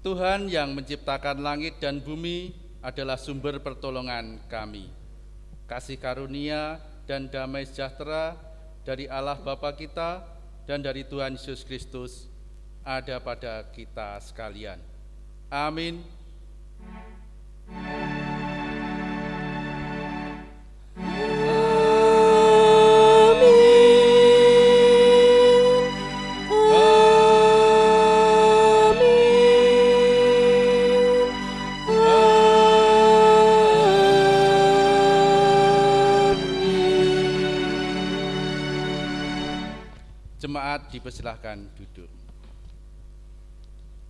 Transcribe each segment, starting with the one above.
Tuhan yang menciptakan langit dan bumi adalah sumber pertolongan kami. Kasih karunia dan damai sejahtera dari Allah Bapa kita dan dari Tuhan Yesus Kristus ada pada kita sekalian. Amin. Jemaat dipersilahkan duduk.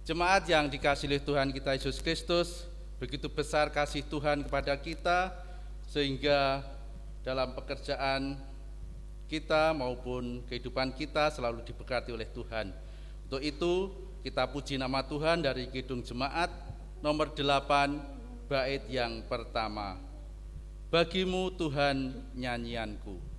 Jemaat yang dikasihi oleh Tuhan kita Yesus Kristus, begitu besar kasih Tuhan kepada kita sehingga dalam pekerjaan kita maupun kehidupan kita selalu diberkati oleh Tuhan. Untuk itu kita puji nama Tuhan dari Kidung Jemaat nomor 8 bait yang pertama. Bagimu Tuhan nyanyianku.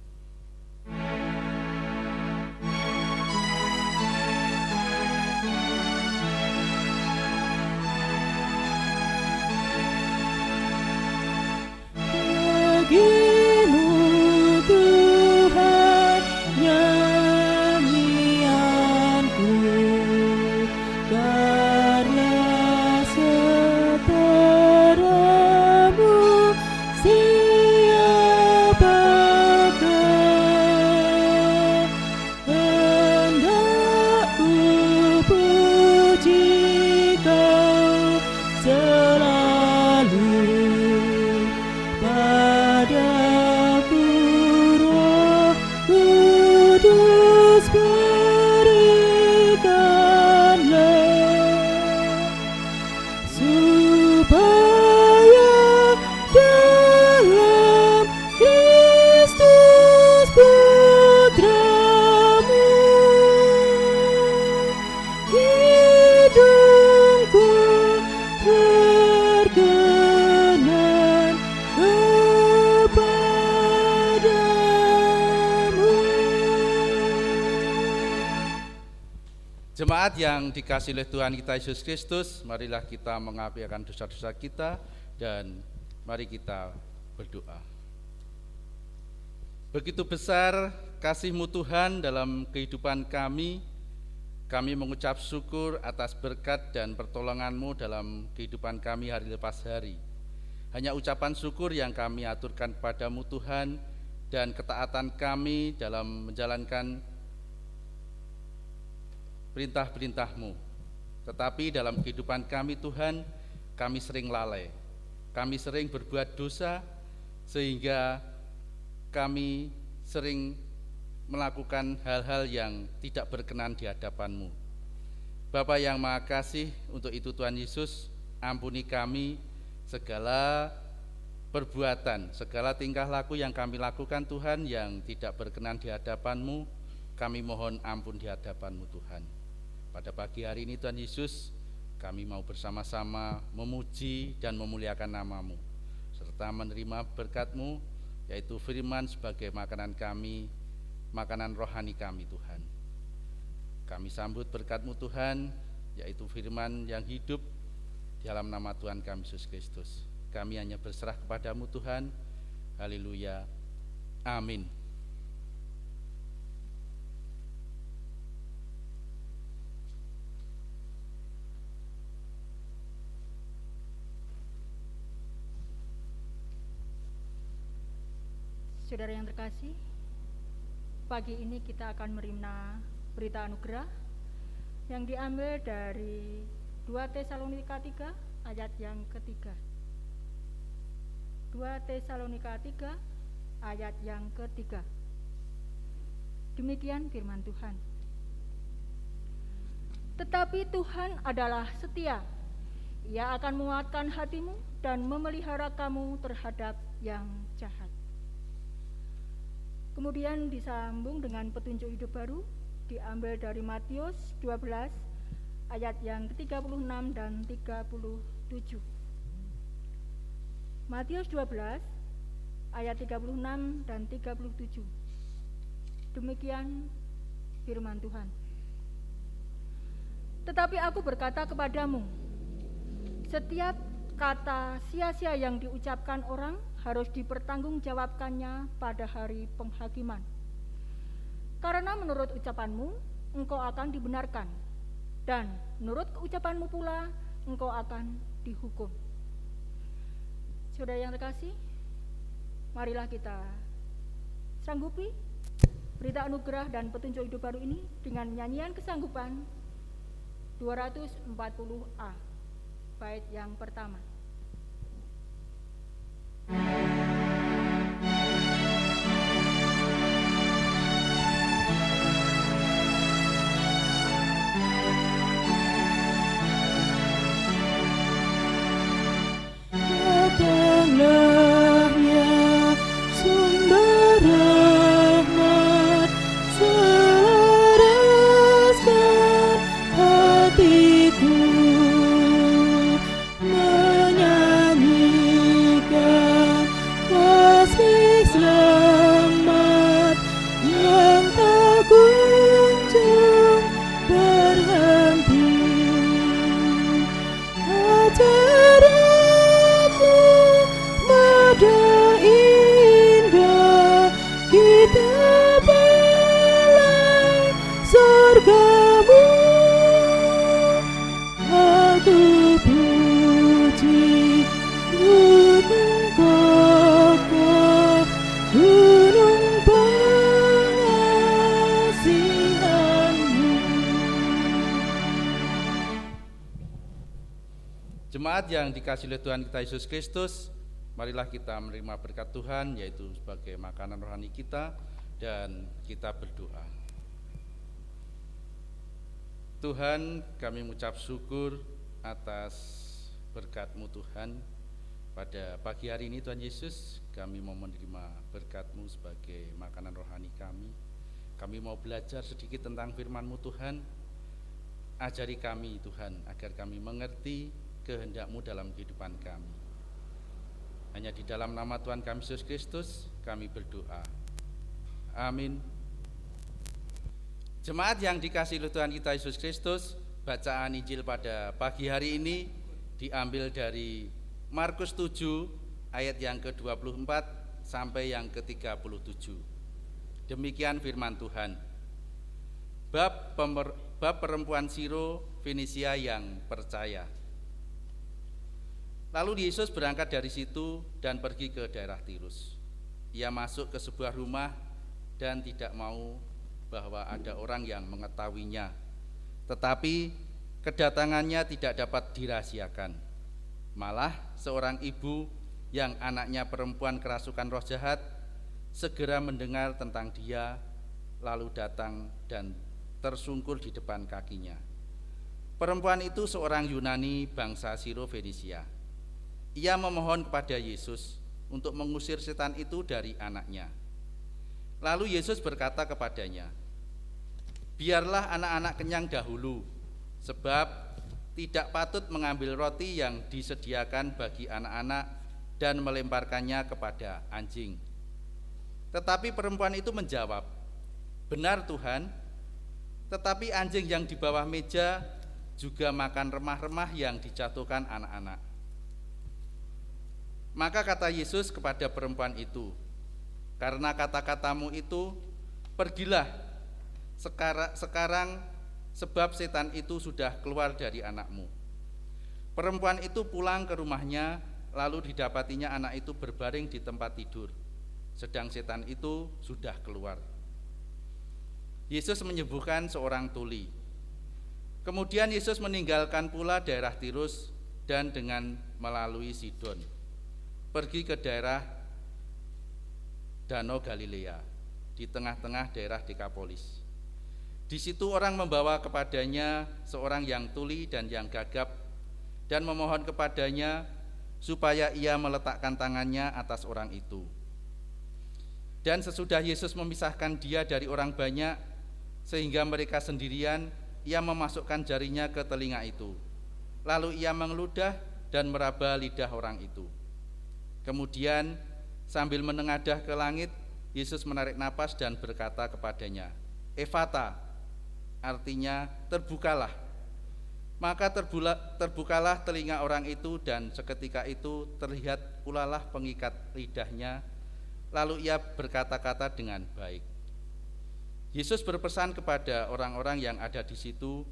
Jemaat yang dikasihi oleh Tuhan kita Yesus Kristus, marilah kita mengakui akan dosa-dosa kita dan mari kita berdoa. Begitu besar kasih-Mu Tuhan dalam kehidupan kami mengucap syukur atas berkat dan pertolongan-Mu dalam kehidupan kami hari lepas hari. Hanya ucapan syukur yang kami aturkan kepadamu Tuhan, dan ketaatan kami dalam menjalankan perintah-perintah-Mu. Tetapi dalam kehidupan kami Tuhan, kami sering lalai, kami sering berbuat dosa, sehingga kami sering melakukan hal-hal yang tidak berkenan di hadapan-Mu. Bapa yang Maha Kasih, untuk itu Tuhan Yesus, ampuni kami segala perbuatan, segala tingkah laku yang kami lakukan Tuhan yang tidak berkenan di hadapan-Mu. Kami mohon ampun di hadapan-Mu Tuhan. Pada pagi hari ini Tuhan Yesus, kami mau bersama-sama memuji dan memuliakan nama-Mu, serta menerima berkat-Mu, yaitu firman sebagai makanan kami, makanan rohani kami Tuhan. Kami sambut berkat-Mu Tuhan, yaitu firman yang hidup, di dalam nama Tuhan kami Yesus Kristus. Kami hanya berserah kepada-Mu Tuhan. Haleluya. Amin. Saudara yang terkasih, pagi ini kita akan menerima berita anugerah yang diambil dari 2 Tesalonika 3 ayat yang ketiga. 2 Tesalonika 3 ayat yang ketiga. Demikian firman Tuhan. Tetapi Tuhan adalah setia. Ia akan menguatkan hatimu dan memelihara kamu terhadap yang jahat. Kemudian disambung dengan petunjuk hidup baru, diambil dari Matius 12 ayat yang ke-36 dan 37. Matius 12 ayat 36 dan 37. Demikian firman Tuhan. Tetapi aku berkata kepadamu, Setiap kata sia-sia yang diucapkan orang harus dipertanggungjawabkannya pada hari penghakiman. Karena menurut ucapanmu, engkau akan dibenarkan, dan menurut ucapanmu pula, engkau akan dihukum. Saudara yang terkasih, marilah kita sanggupi berita anugerah dan petunjuk hidup baru ini dengan nyanyian kesanggupan 240A, bait yang pertama. Datanglah ya sumber rahmat, selaraskan hatiku, menyanyikan kasih selamat yang tak kunjung berhenti. Ajaraku mada indah, kita belai surgamu. Aku puji gunung kokoh, gunung pengasihanmu. Jemaat yang dikasihi oleh Tuhan kita Yesus Kristus, marilah kita menerima berkat Tuhan, yaitu sebagai makanan rohani kita, dan kita berdoa. Tuhan, kami mengucap syukur atas berkat-Mu Tuhan. Pada pagi hari ini Tuhan Yesus, kami mau menerima berkat-Mu sebagai makanan rohani kami. Kami mau belajar sedikit tentang firman-Mu Tuhan. Ajari kami Tuhan, agar kami mengerti kehendak-Mu dalam kehidupan kami. Hanya di dalam nama Tuhan kami Yesus Kristus kami berdoa. Amin. Jemaat yang dikasihi oleh Tuhan kita Yesus Kristus, bacaan Injil pada pagi hari ini diambil dari Markus 7 ayat yang ke-24 sampai yang ke-37. Demikian firman Tuhan. Bab perempuan Siro Fenisia yang percaya. Lalu Yesus berangkat dari situ dan pergi ke daerah Tirus. Ia masuk ke sebuah rumah dan tidak mau bahwa ada orang yang mengetahuinya. Tetapi kedatangannya tidak dapat dirahasiakan. Malah seorang ibu yang anaknya perempuan kerasukan roh jahat segera mendengar tentang dia, lalu datang dan tersungkur di depan kakinya. Perempuan itu seorang Yunani bangsa Siro Fenisia. Ia memohon kepada Yesus untuk mengusir setan itu dari anaknya. Lalu Yesus berkata kepadanya, "Biarlah anak-anak kenyang dahulu, sebab tidak patut mengambil roti yang disediakan bagi anak-anak dan melemparkannya kepada anjing." Tetapi perempuan itu menjawab, "Benar Tuhan, tetapi anjing yang di bawah meja juga makan remah-remah yang dijatuhkan anak-anak." Maka kata Yesus kepada perempuan itu, "Karena kata-katamu itu, pergilah sekarang sebab setan itu sudah keluar dari anakmu." Perempuan itu pulang ke rumahnya, lalu didapatinya anak itu berbaring di tempat tidur, sedang setan itu sudah keluar. Yesus menyembuhkan seorang tuli. Kemudian Yesus meninggalkan pula daerah Tirus dan dengan melalui Sidon pergi ke daerah Danau Galilea di tengah-tengah daerah Dekapolis. Di situ orang membawa kepadanya seorang yang tuli dan yang gagap dan memohon kepadanya supaya ia meletakkan tangannya atas orang itu. Dan sesudah Yesus memisahkan dia dari orang banyak sehingga mereka sendirian, ia memasukkan jarinya ke telinga itu. Lalu ia mengeludah dan meraba lidah orang itu. Kemudian sambil menengadah ke langit, Yesus menarik napas dan berkata kepadanya, "Efata," artinya terbukalah. Maka terbukalah telinga orang itu, dan seketika itu terlihat pulalah pengikat lidahnya, lalu ia berkata-kata dengan baik. Yesus berpesan kepada orang-orang yang ada di situ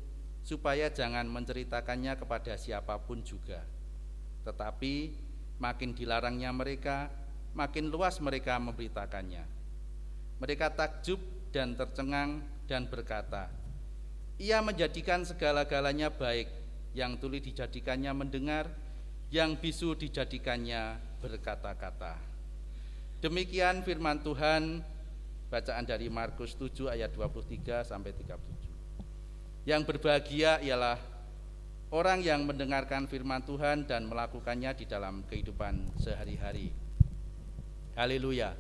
supaya jangan menceritakannya kepada siapapun juga. Tetapi makin dilarangnya mereka, makin luas mereka memberitakannya. Mereka takjub dan tercengang dan berkata, "Ia menjadikan segala-galanya baik, yang tuli dijadikannya mendengar, yang bisu dijadikannya berkata-kata." Demikian firman Tuhan. Bacaan dari Markus 7 ayat 23 sampai 37. Yang berbahagia ialah orang yang mendengarkan firman Tuhan dan melakukannya di dalam kehidupan sehari-hari. Haleluya.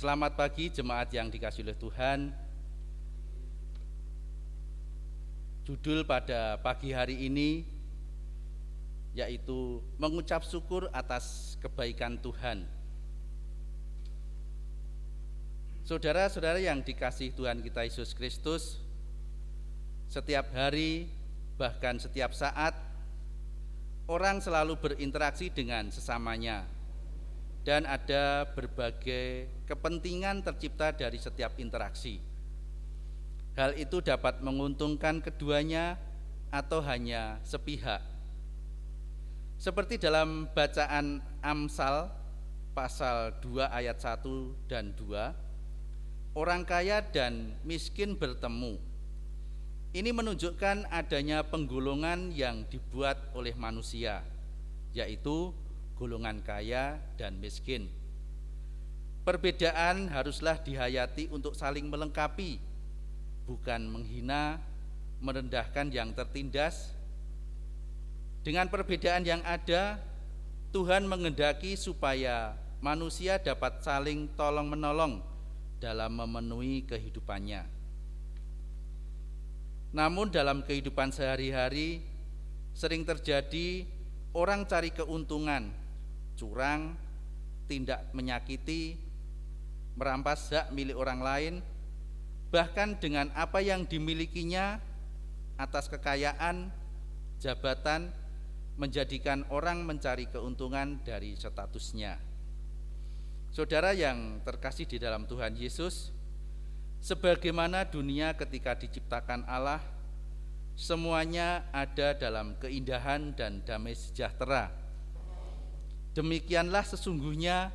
Selamat pagi jemaat yang dikasihi oleh Tuhan. Judul pada pagi hari ini yaitu mengucap syukur atas kebaikan Tuhan. Saudara-saudara yang dikasihi Tuhan kita Yesus Kristus, setiap hari bahkan setiap saat orang selalu berinteraksi dengan sesamanya. Dan ada berbagai kepentingan tercipta dari setiap interaksi. Hal itu dapat menguntungkan keduanya atau hanya sepihak. Seperti dalam bacaan Amsal pasal 2 ayat 1 dan 2, orang kaya dan miskin bertemu. Ini menunjukkan adanya penggolongan yang dibuat oleh manusia, yaitu golongan kaya dan miskin. Perbedaan haruslah dihayati untuk saling melengkapi, bukan menghina, merendahkan yang tertindas. Dengan perbedaan yang ada, Tuhan menghendaki supaya manusia dapat saling tolong-menolong dalam memenuhi kehidupannya. Namun dalam kehidupan sehari-hari sering terjadi orang cari keuntungan, curang, tindak menyakiti, merampas hak milik orang lain, bahkan dengan apa yang dimilikinya atas kekayaan, jabatan, menjadikan orang mencari keuntungan dari statusnya. Saudara yang terkasih di dalam Tuhan Yesus, sebagaimana dunia ketika diciptakan Allah, semuanya ada dalam keindahan dan damai sejahtera. Demikianlah sesungguhnya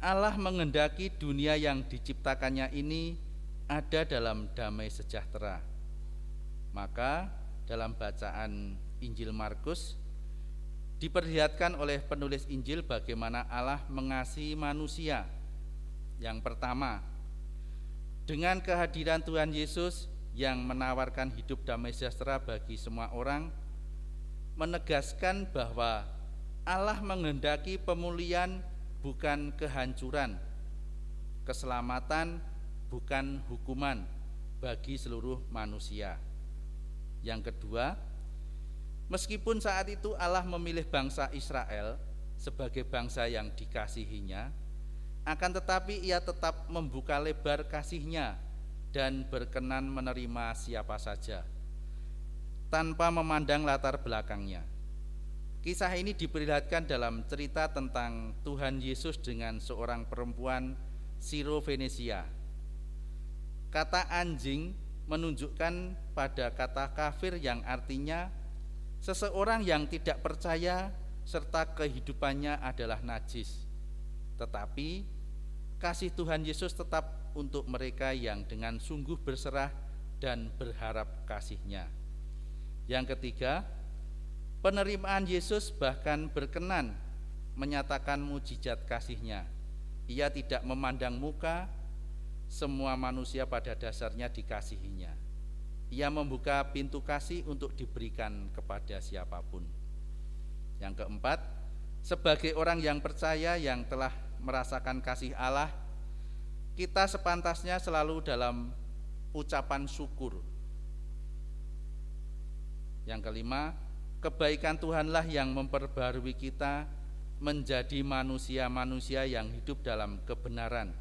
Allah menghendaki dunia yang diciptakannya ini ada dalam damai sejahtera. Maka dalam bacaan Injil Markus diperlihatkan oleh penulis Injil bagaimana Allah mengasihi manusia. Yang pertama, dengan kehadiran Tuhan Yesus yang menawarkan hidup damai sejahtera bagi semua orang, menegaskan bahwa Allah menghendaki pemulihan bukan kehancuran, keselamatan bukan hukuman bagi seluruh manusia. Yang kedua, meskipun saat itu Allah memilih bangsa Israel sebagai bangsa yang dikasihinya, akan tetapi ia tetap membuka lebar kasih-Nya dan berkenan menerima siapa saja, tanpa memandang latar belakangnya. Kisah ini diperlihatkan dalam cerita tentang Tuhan Yesus dengan seorang perempuan Siro-Venesia. Kata anjing menunjukkan pada kata kafir yang artinya seseorang yang tidak percaya serta kehidupannya adalah najis. Tetapi kasih Tuhan Yesus tetap untuk mereka yang dengan sungguh berserah dan berharap kasih-Nya. Yang ketiga, penerimaan Yesus bahkan berkenan menyatakan mujizat kasih-Nya. Ia tidak memandang muka, semua manusia pada dasarnya dikasihinya. Ia membuka pintu kasih untuk diberikan kepada siapapun. Yang keempat, sebagai orang yang percaya yang telah merasakan kasih Allah, kita sepantasnya selalu dalam ucapan syukur. Yang kelima, kebaikan Tuhanlah yang memperbarui kita menjadi manusia-manusia yang hidup dalam kebenaran,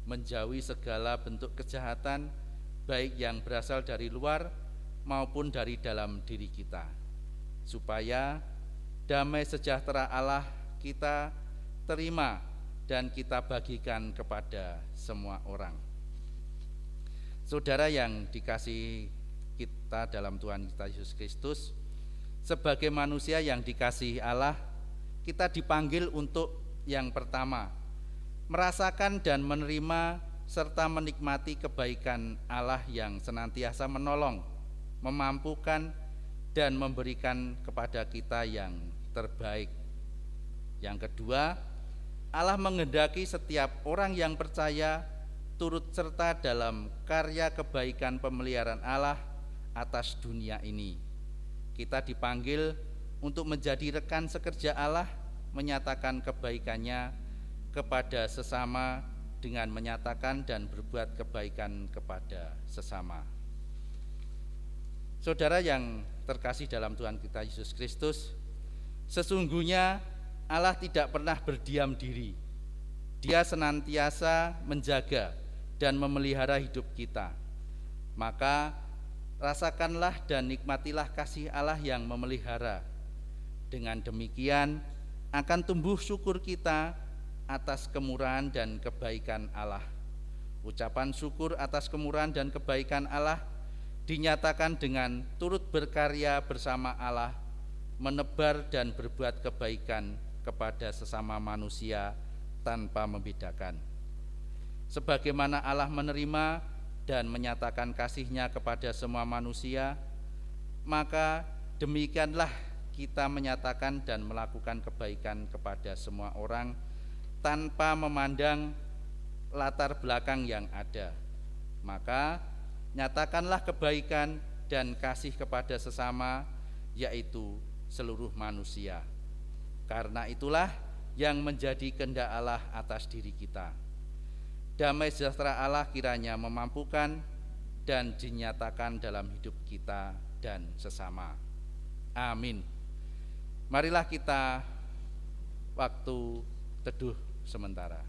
menjauhi segala bentuk kejahatan, baik yang berasal dari luar maupun dari dalam diri kita, supaya damai sejahtera Allah kita terima dan kita bagikan kepada semua orang. Saudara yang dikasihi kita dalam Tuhan kita Yesus Kristus, sebagai manusia yang dikasihi Allah, kita dipanggil untuk yang pertama, merasakan dan menerima serta menikmati kebaikan Allah yang senantiasa menolong, memampukan dan memberikan kepada kita yang terbaik. Yang kedua, Allah menghendaki setiap orang yang percaya turut serta dalam karya kebaikan pemeliharaan Allah atas dunia ini. Kita dipanggil untuk menjadi rekan sekerja Allah, menyatakan kebaikannya kepada sesama dengan menyatakan dan berbuat kebaikan kepada sesama. Saudara yang terkasih dalam Tuhan kita Yesus Kristus, sesungguhnya Allah tidak pernah berdiam diri. Dia senantiasa menjaga dan memelihara hidup kita. Maka rasakanlah dan nikmatilah kasih Allah yang memelihara. Dengan demikian akan tumbuh syukur kita atas kemurahan dan kebaikan Allah. Ucapan syukur atas kemurahan dan kebaikan Allah dinyatakan dengan turut berkarya bersama Allah, menebar dan berbuat kebaikan kepada sesama manusia tanpa membedakan. Sebagaimana Allah menerima dan menyatakan kasih-Nya kepada semua manusia, maka demikianlah kita menyatakan dan melakukan kebaikan kepada semua orang tanpa memandang latar belakang yang ada. Maka nyatakanlah kebaikan dan kasih kepada sesama, yaitu seluruh manusia. Karena itulah yang menjadi kehendak Allah atas diri kita. Damai sejahtera Allah kiranya memampukan dan dinyatakan dalam hidup kita dan sesama. Amin. Marilah kita waktu teduh sementara.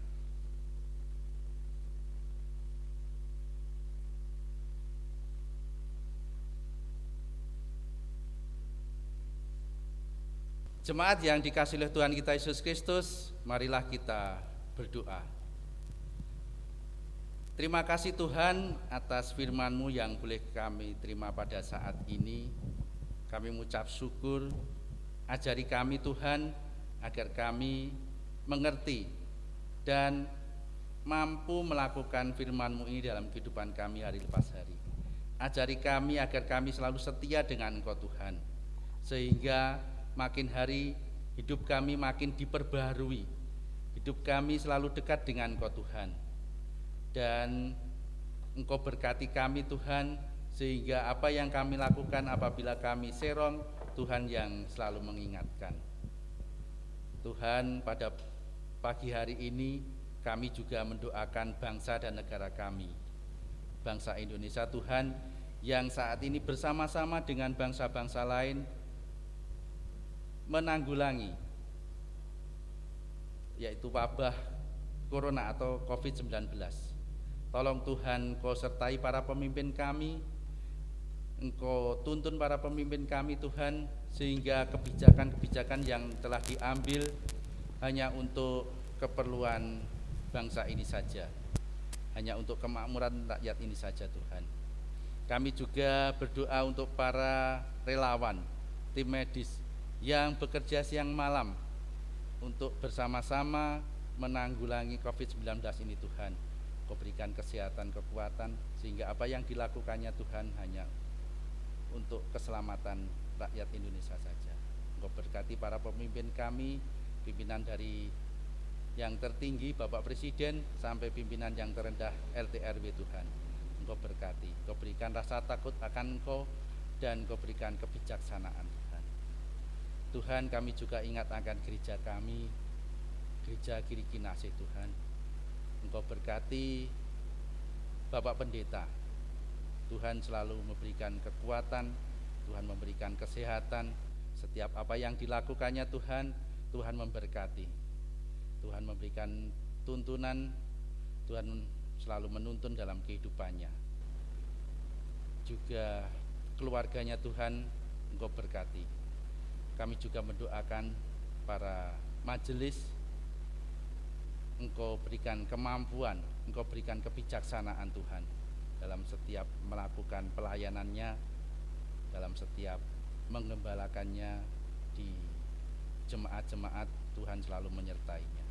Jemaat yang dikasihi oleh Tuhan kita Yesus Kristus, marilah kita berdoa. Terima kasih Tuhan atas firman-Mu yang boleh kami terima pada saat ini. Kami mengucap syukur. Ajari kami Tuhan agar kami mengerti dan mampu melakukan firman-Mu ini dalam kehidupan kami hari lepas hari. Ajari kami agar kami selalu setia dengan Engkau Tuhan, sehingga makin hari hidup kami makin diperbaharui. Hidup kami selalu dekat dengan Engkau Tuhan. Dan Engkau berkati kami Tuhan, sehingga apa yang kami lakukan apabila kami serong, Tuhan yang selalu mengingatkan. Tuhan, pada pagi hari ini kami juga mendoakan bangsa dan negara kami, bangsa Indonesia Tuhan, yang saat ini bersama-sama dengan bangsa-bangsa lain menanggulangi yaitu wabah corona atau COVID-19. Tolong Tuhan Kau sertai para pemimpin kami, Engkau tuntun para pemimpin kami Tuhan, sehingga kebijakan-kebijakan yang telah diambil hanya untuk keperluan bangsa ini saja, hanya untuk kemakmuran rakyat ini saja Tuhan. Kami juga berdoa untuk para relawan, tim medis yang bekerja siang malam untuk bersama-sama menanggulangi COVID-19 ini Tuhan. Kau berikan kesehatan, kekuatan, sehingga apa yang dilakukannya Tuhan hanya untuk keselamatan rakyat Indonesia saja. Engkau berkati para pemimpin kami, pimpinan dari yang tertinggi Bapak Presiden sampai pimpinan yang terendah RT RW Tuhan. Engkau berkati, Engkau berikan rasa takut akan Engkau, dan Engkau berikan kebijaksanaan Tuhan. Tuhan, kami juga ingat akan gereja kami, Gereja Giri Kinasih Tuhan. Engkau berkati Bapak Pendeta. Tuhan selalu memberikan kekuatan, Tuhan memberikan kesehatan. Setiap apa yang dilakukannya Tuhan, Tuhan memberkati. Tuhan memberikan tuntunan, Tuhan selalu menuntun dalam kehidupannya. Juga keluarganya Tuhan, Engkau berkati. Kami juga mendoakan para majelis, Engkau berikan kemampuan, Engkau berikan kebijaksanaan Tuhan dalam setiap melakukan pelayanannya, dalam setiap menggembalakannya di jemaat-jemaat. Tuhan selalu menyertainya.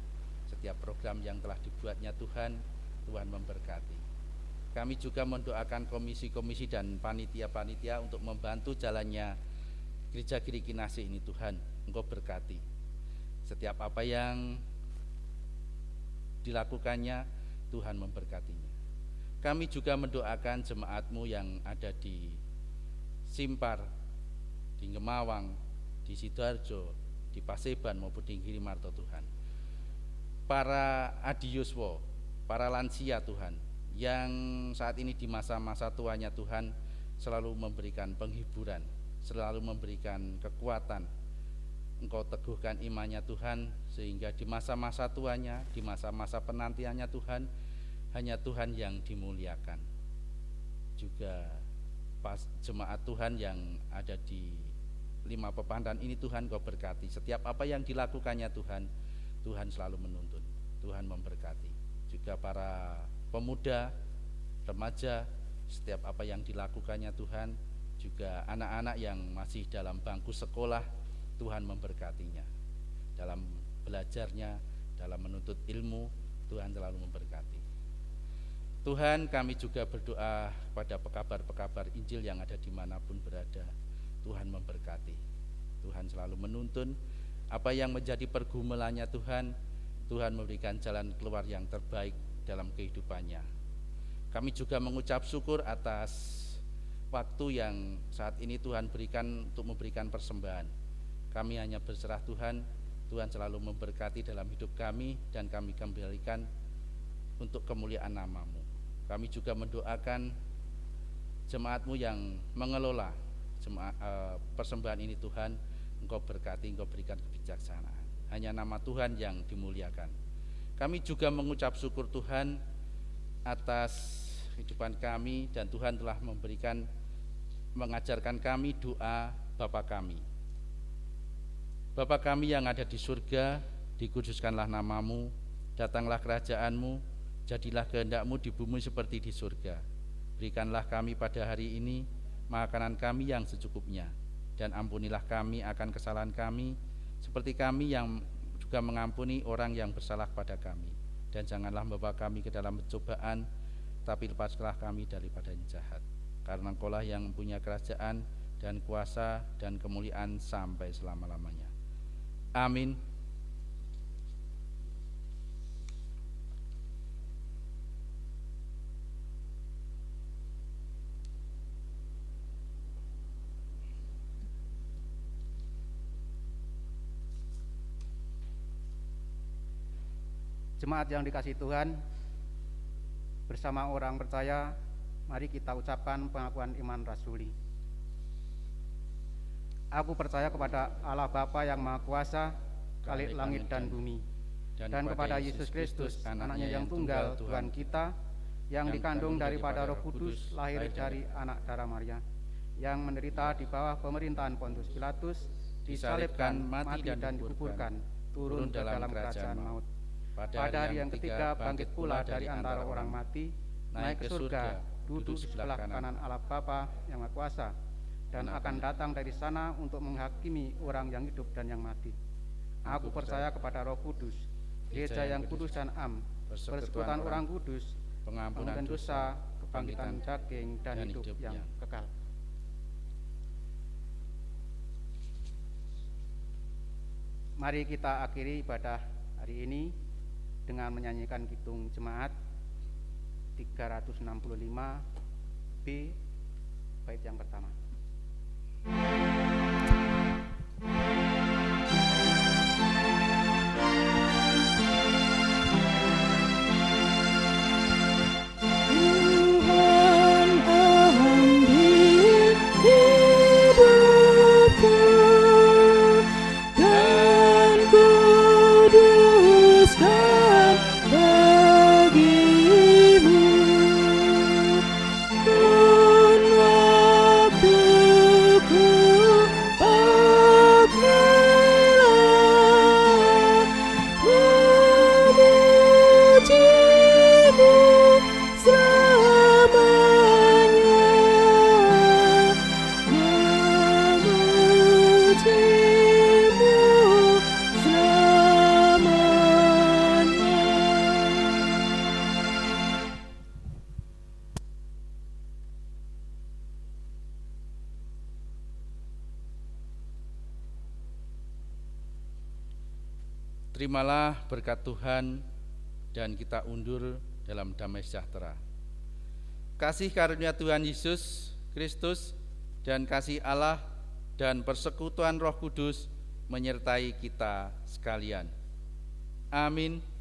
Setiap program yang telah dibuatnya Tuhan, Tuhan memberkati. Kami juga mendoakan komisi-komisi dan panitia-panitia untuk membantu jalannya Gereja Giri Kinasih ini Tuhan. Engkau berkati. Setiap apa yang dilakukannya, Tuhan memberkatinya. Kami juga mendoakan jemaat-Mu yang ada di Simpar, di Ngemawang, di Sidoarjo, di Paseban maupun di Girimarto Tuhan. Para adiyuswa, para lansia Tuhan, yang saat ini di masa-masa tuanya Tuhan selalu memberikan penghiburan, selalu memberikan kekuatan. Engkau teguhkan imannya Tuhan, sehingga di masa-masa tuanya, di masa-masa penantiannya Tuhan, hanya Tuhan yang dimuliakan. Juga jemaat Tuhan yang ada di 5 pepandan ini Tuhan, Kau berkati. Setiap apa yang dilakukannya Tuhan, Tuhan selalu menuntun, Tuhan memberkati. Juga para pemuda, remaja, setiap apa yang dilakukannya Tuhan, juga anak-anak yang masih dalam bangku sekolah, Tuhan memberkatinya. Dalam belajarnya, dalam menuntut ilmu, Tuhan selalu memberkati. Tuhan, kami juga berdoa pada pekabar-pekabar Injil yang ada dimanapun berada. Tuhan memberkati, Tuhan selalu menuntun apa yang menjadi pergumulannya Tuhan. Tuhan memberikan jalan keluar yang terbaik dalam kehidupannya. Kami juga mengucap syukur atas waktu yang saat ini Tuhan berikan untuk memberikan persembahan. Kami hanya berserah Tuhan, Tuhan selalu memberkati dalam hidup kami, dan kami kembalikan untuk kemuliaan nama-Mu. Kami juga mendoakan jemaat-Mu yang mengelola persembahan ini Tuhan. Engkau berkati, Engkau berikan kebijaksanaan. Hanya nama Tuhan yang dimuliakan. Kami juga mengucap syukur Tuhan atas kehidupan kami, dan Tuhan telah mengajarkan kami doa Bapa kami. Bapa kami yang ada di surga, dikuduskanlah nama-Mu, datanglah kerajaan-Mu, jadilah kehendak-Mu di bumi seperti di surga. Berikanlah kami pada hari ini makanan kami yang secukupnya, dan ampunilah kami akan kesalahan kami, seperti kami yang juga mengampuni orang yang bersalah pada kami. Dan janganlah membawa kami ke dalam pencobaan, tapi lepaskanlah kami daripada yang jahat. Karena Engkaulah yang mempunyai kerajaan dan kuasa dan kemuliaan sampai selama-lamanya. Amin. Jemaat yang dikasihi Tuhan, bersama orang percaya, mari kita ucapkan pengakuan iman rasuli. Aku percaya kepada Allah Bapa yang Maha Kuasa, Khalik langit dan bumi, dan kepada Yesus Kristus, anaknya yang tunggal, Tuhan kita, yang dikandung daripada Roh Kudus, lahir dari anak darah Maria, yang menderita di bawah pemerintahan Pontius Pilatus, disalibkan, mati dan dikuburkan, turun ke dalam kerajaan maut. Pada hari yang ketiga bangkit pula dari antara orang mati, naik ke surga, duduk di sebelah kanan Allah Bapa yang Maha Kuasa, dan akan datang dari sana untuk menghakimi orang yang hidup dan yang mati. Aku percaya kepada Roh Kudus, gereja yang kudus dan am, persekutuan orang kudus, pengampunan dosa, kebangkitan daging, dan hidup yang kekal. Mari kita akhiri ibadah hari ini dengan menyanyikan Kidung Jemaat 365 B bait yang pertama. Tuhan ambil hidupku dan kuduskan bagimu. Dan waktuku pakailah memujimu selamanya, memujimu selamanya. Terimalah berkat Tuhan dan kita undur dalam damai sejahtera. Kasih karunia Tuhan Yesus Kristus dan kasih Allah dan persekutuan Roh Kudus menyertai kita sekalian. Amin.